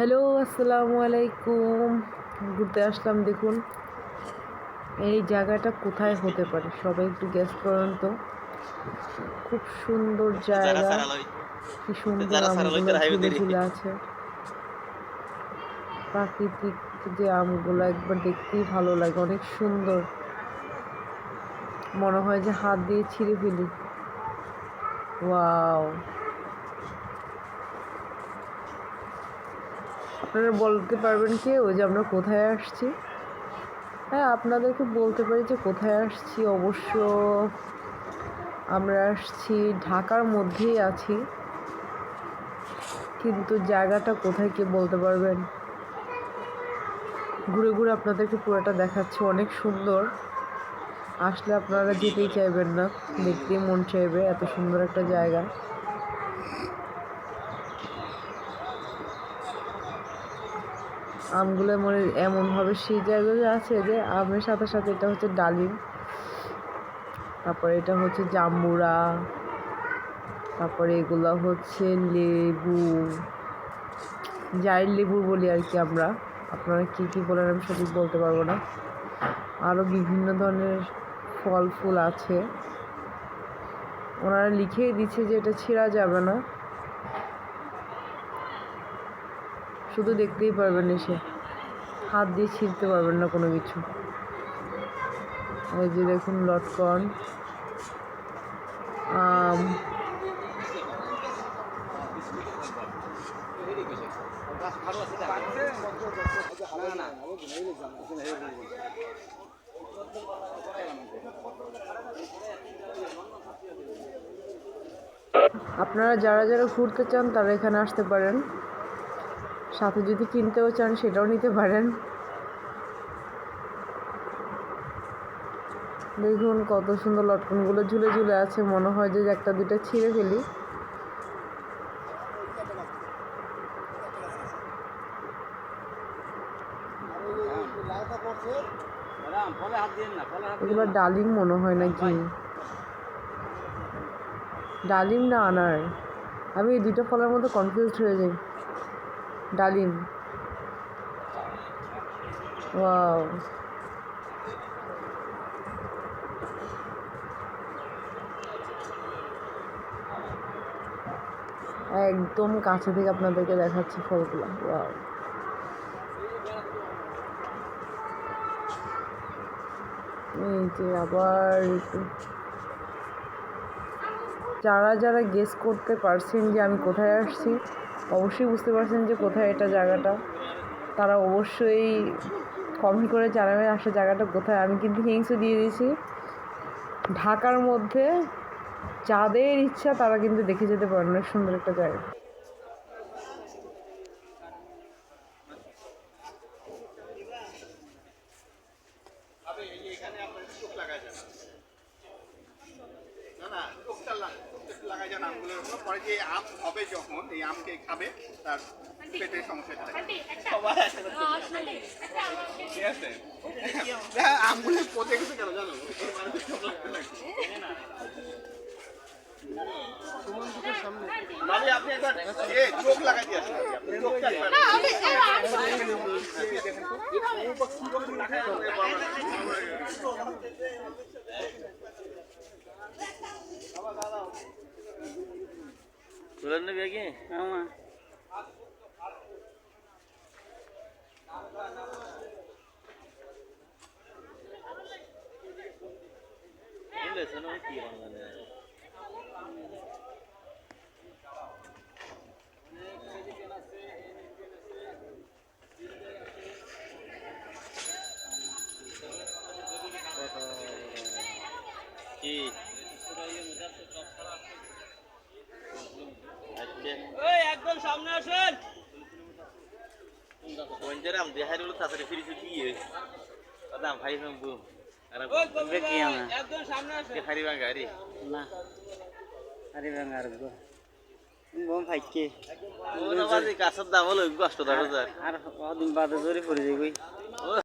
Hello, আসসালামু আলাইকুম। ঘুরতে আসলাম। দেখুন এই জায়গাটা কোথায় হতে পারে, সবাই একটু গেস করুন তো। খুব সুন্দর জায়গা, কি সুন্দর আমগুলো ঝুলে ঝুলে আছে। প্রাকৃতিক যে আমগুলো একবার দেখতেই ভালো লাগে, অনেক সুন্দর, মনে হয় যে হাত দিয়ে ছিঁড়ে ফেলি। ওয়াও! আপনারা বলতে পারবেন কেউ যে আমরা কোথায় আসছি? হ্যাঁ, আপনাদেরকে বলতে পারি যে কোথায় আসছি। অবশ্য আমরা আসছি ঢাকার মধ্যেই আছি, কিন্তু জায়গাটা কোথায় কে বলতে পারবেন? ঘুরে ঘুরে আপনাদেরকে পুরোটা দেখাচ্ছি, অনেক সুন্দর। আসলে আপনারা যেতেই চাইবেন না, দেখতেই মন চাইবে, এত সুন্দর একটা জায়গা। আমগুলো মনে এমনভাবে সেই জায়গায় আছে যে আমের সাথে সাথে এটা হচ্ছে ডালিম, তারপরে এটা হচ্ছে জাম্বুরা, তারপরে এগুলো হচ্ছে লেবু, জাইর লেবু বলি আর কি আমরা। আপনারা কী কী বলেন আমি সঠিক বলতে পারবো না। আরও বিভিন্ন ধরনের ফল ফুল আছে, ওনারা লিখেই দিচ্ছে যে এটা ছিঁড়া যাবে না, শুধু দেখতেই পারবেন, এসে হাত দিয়ে ছিঁড়তে পারবেন না কোনো কিছু। এই যে দেখুন লটকন আম, আপনারা যারা যারা ঘুরতে চান তারা এখানে আসতে পারেন, সাথে যদি কিনতেও চান সেটাও নিতে পারেন। দেখুন কত সুন্দর লটকনগুলো ঝুলে ঝুলে আছে, মনে হয় যে একটা দুটো ছিঁড়ে ফেলি। এগুলো ডালিম মনে হয় নাকি, ডালিম না আনার, আমি এই দুটো ফলের মধ্যে কনফিউজড হয়ে যাই। ডালিম, ওয়াও! একদম কাছে থেকে আপনাদেরকে দেখাচ্ছি ফলগুলো। ওয়াও! এই যে আবার একটু, যারা যারা গেস করতে পারছেন যে আমি কোথায় আসছি, অবশ্যই বুঝতে পারছেন যে কোথায় এটা জায়গাটা, তারা অবশ্যই কমেন্ট করে জানাবেন আসলে জায়গাটা কোথায়। আমি কিন্তু হিংসে দিয়ে দিয়েছি, ঢাকার মধ্যে, যাদের ইচ্ছা তারা কিন্তু দেখে যেতে পারেন, অনেক সুন্দর একটা জায়গা। পরে যে আম হবে যখন এই আমকে খাবে তার পেটের সমস্যা আমগুলো পচে গেছে কেন জানো? আপনি একবার চোখ লাগাই দিয়ে আসেন, তুলেন নেবে কি আমার কি মানে কি একদম সামনে আসেন বঞ্জারাম দেখাই হলো তাড়াতাড়ি ফিরিছে কি দাম ভাই বুম আর কি আমার একদম সামনে আসেন হারি বাঙ্গারি না হারি বাঙ্গার গো বম ভাইকে ও না বাজে কাছের দাম হলো 80,000 আর দিন বাদে জরি পড়ে যাই কই